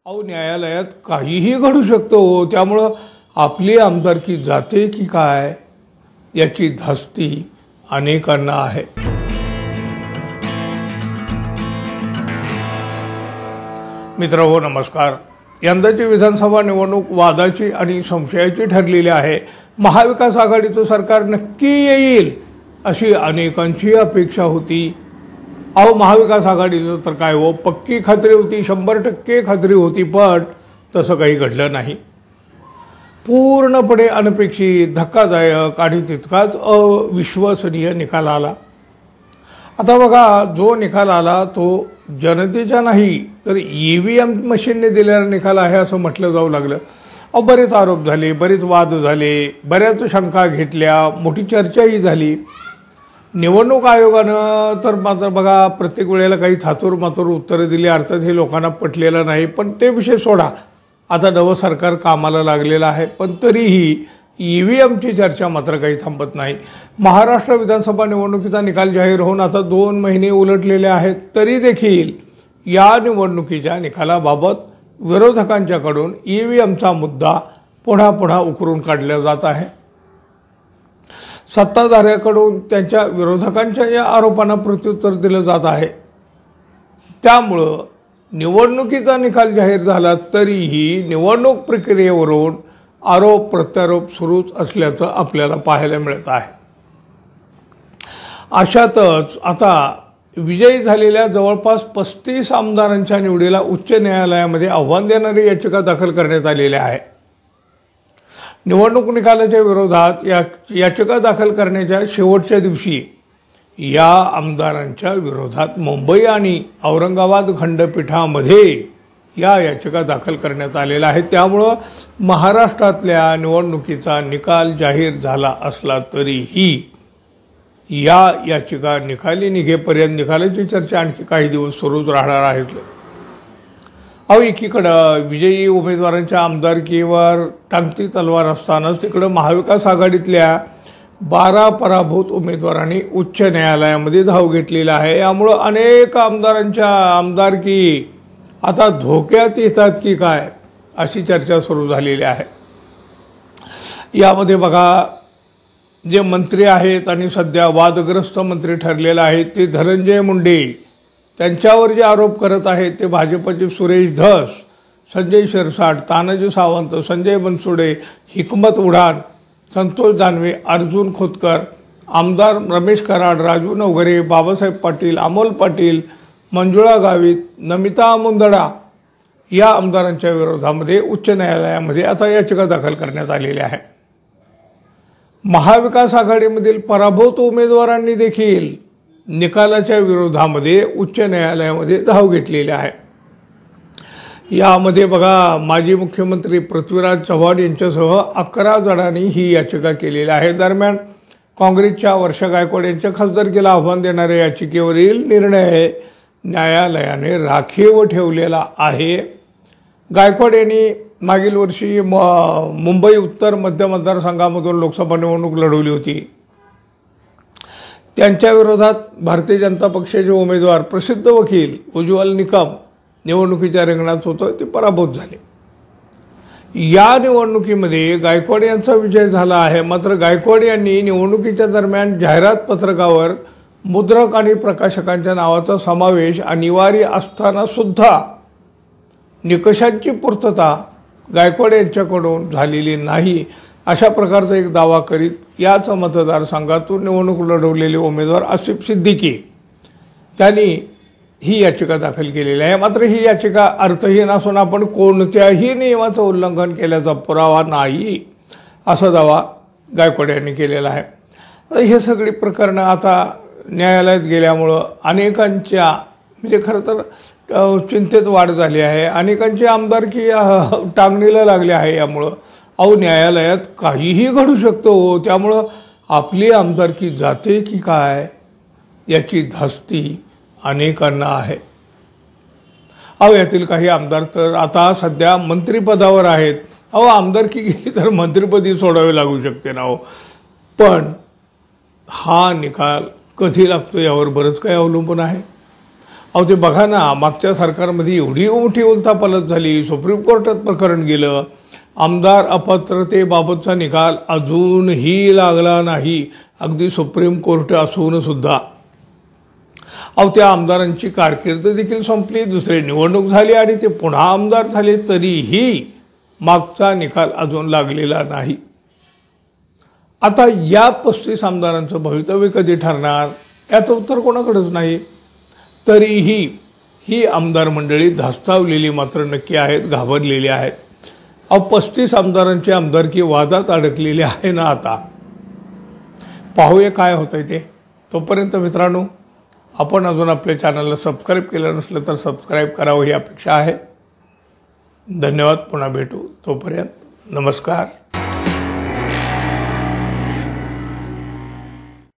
अहो न्यायालयात काहीही घडू शकतं हो, त्यामुळं आपली आमदारकी जाते की काय याची धास्ती अनेकांना आहे। मित्रांनो नमस्कार। यंदाची विधानसभा निवडणूक वादाची आणि संशयाची ठरलेली आहे। महाविकास आघाडीचं सरकार नक्की येईल अशी अनेकांची अपेक्षा होती। अहो महाविकास आघाडीचं तर काय हो, पक्की खात्री होती, 100% खात्री होती, पण तसं काही घडलं नाही। पूर्णपणे अनपेक्षित, धक्कादायक आणि तितकाच अविश्वसनीय निकाल आला। आता बघा, जो निकाल आला तो जनतेचा नाही तर EVM मशीनने दिलेला निकाल आहे असं म्हटलं जाऊ लागलं। अहो बरेच आरोप झाले, बरेच वाद झाले, बऱ्याच शंका घेतल्या, मोठी चर्चाही झाली। निवडणूक आयोगानं तर मात्र बघा प्रत्येक वेळेला काही थातूर मातूर उत्तरं दिली, अर्थात हे लोकांना पटलेलं नाही, पण ते विषय सोडा। आता नवं सरकार कामाला लागलेलं आहे, पण तरीही EVMची चर्चा मात्र काही थांबत नाही। महाराष्ट्र विधानसभा निवडणुकीचा निकाल जाहीर होऊन आता 2 महिने उलटलेले आहेत, तरी देखील या निवडणुकीच्या निकालाबाबत विरोधकांच्याकडून EVMचा मुद्दा पुन्हा पुन्हा उकरून काढला जात आहे। सत्ताधाऱ्याकडून त्यांच्या विरोधकांच्या या आरोपांना प्रत्युत्तर दिलं जात आहे। त्यामुळं निवडणुकीचा निकाल जाहीर झाला तरीही निवडणूक प्रक्रियेवरून आरोप प्रत्यारोप सुरूच असल्याचं आपल्याला पाहायला मिळत आहे। अशातच आता विजयी झालेल्या जवळपास 35 आमदारांच्या निवडीला उच्च न्यायालयामध्ये आव्हान देणारी याचिका दाखल करण्यात आलेली आहे। निवडणूक निकालाच्या विरोधात याचिका दाखल करण्याच्या शेवटच्या दिवशी या आमदारांच्या विरोधात मुंबई आणि औरंगाबाद खंडपीठामध्ये या याचिका दाखल करण्यात आलेल्या आहेत। त्यामुळं महाराष्ट्रातल्या निवडणुकीचा निकाल जाहीर झाला असला तरीही या याचिका निकाली निघेपर्यंत निकालाची चर्चा आणखी काही दिवस सुरूच राहणार आहेत। अहो एकीकडं विजयी उमेदवारांच्या आमदारकीवर टांगती तलवार असतानाच तिकडं महाविकास आघाडीतल्या 12 पराभूत उमेदवारांनी उच्च न्यायालयामध्ये धाव घेतलेला आहे। यामुळं अनेक आमदारांच्या आमदारकी आता धोक्यात येतात की काय अशी चर्चा सुरू झालेली आहे। यामध्ये बघा, जे मंत्री आहेत आणि सध्या वादग्रस्त मंत्री ठरलेले आहेत ते धनंजय मुंडे, त्यांच्यावर जे आरोप करत आहेत ते भाजपचे सुरेश धस, संजय शिरसाट, तानाजी सावंत, संजय बनसोडे, हिकमत उडान, संतोष दानवे, अर्जुन खोतकर, आमदार रमेश कराड, राजू नवघरे, बाबासाहेब पाटील, अमोल पाटील, मंजुळा गावित, नमिता मुंदडा या आमदारांच्या विरोधामध्ये उच्च न्यायालयामध्ये आता याचिका दाखल करण्यात आलेली आहे। महाविकास आघाडीमधील पराभूत उमेदवारांनी देखील निकालाच्या विरोधामध्ये उच्च न्यायालयामध्ये धाव घेतलेली आहे। यामध्ये बघा, माजी मुख्यमंत्री पृथ्वीराज चव्हाण यांच्यासह 11 जणांनी ही याचिका केलेली आहे। दरम्यान काँग्रेसच्या वर्षा गायकवाड यांच्या खासदारकीला आव्हान देणाऱ्या याचिकेवरील निर्णय न्यायालयाने राखीव ठेवलेला आहे। गायकवाड यांनी मागील वर्षी मुंबई उत्तर मध्य मतदारसंघामधून लोकसभा निवडणूक लढवली होती। त्यांच्या विरोधात भारतीय जनता पक्षाचे उमेदवार प्रसिद्ध वकील उज्ज्वल निकम निवडणुकीच्या रिंगणात होते, ते पराभूत झाले। या निवडणुकीमध्ये गायकवाड यांचा विजय झाला आहे। मात्र गायकवाड यांनी निवडणुकीच्या दरम्यान जाहिरात पत्रकावर मुद्रक आणि प्रकाशकांच्या नावाचा समावेश अनिवार्य असताना सुद्धा निकषांची पूर्तता गायकवाड यांच्याकडून झालेली नाही अशा प्रकारचा एक दावा करीत याच मतदारसंघातून निवडणूक लढवलेले उमेदवार आसिफ सिद्दीकी त्यांनी ही याचिका दाखल केलेली आहे। मात्र ही याचिका अर्थहीन असून आपण कोणत्याही नियमाचं उल्लंघन केल्याचा पुरावा नाही असा दावा गायकवाड यांनी केलेला आहे। हे सगळी प्रकरणं आता न्यायालयात गेल्यामुळं अनेकांच्या म्हणजे खरं तर चिंतेत वाढ झाली आहे। अनेकांची आमदारकी टांगणीला लागली आहे। यामुळं अहो न्यायालयात काहीही घडू शकतं हो, त्यामुळं आपली आमदारकी जाते की काय याची धास्ती अनेकांना आहे। अहो यातील काही आमदार तर आता सध्या मंत्रिपदावर आहेत। अहो आमदारकी गेली तर मंत्रिपदी सोडावे लागू शकते ना हो, पण हा निकाल कधी लागतो यावर बरंच काही अवलंबून आहे। अहो ते बघा ना, मागच्या सरकारमध्ये एवढी मोठी उलथापालथ झाली, सुप्रीम कोर्टात प्रकरण गेलं, आमदार अपात्रतेबाबतचा निकाल अजूनही लागला नाही, अगदी सुप्रीम कोर्ट असून सुद्धा. अहो त्या आमदारांची कारकीर्द देखील संपली, दुसरी निवडणूक झाली आणि ते पुन्हा आमदार झाले, तरीही मागचा निकाल अजून लागलेला नाही. आता या 35 आमदारांचं भवितव्य कधी ठरणार याचं उत्तर कोणाकडेच नाही. तरीही ही आमदार मंडळी धास्तावलेली मात्र नक्की आहेत, घाबरलेली आहेत. अहो 35 आमदारांची आमदारकी वादात अडकलेली आहे ना. आता पाहूया काय होतंय ते. तोपर्यंत मित्रांनो, आपण अजून आपल्या चॅनलला सबस्क्राईब केलं नसलं तर सबस्क्राईब करावं ही अपेक्षा आहे. धन्यवाद. पुन्हा भेटू. तोपर्यंत नमस्कार.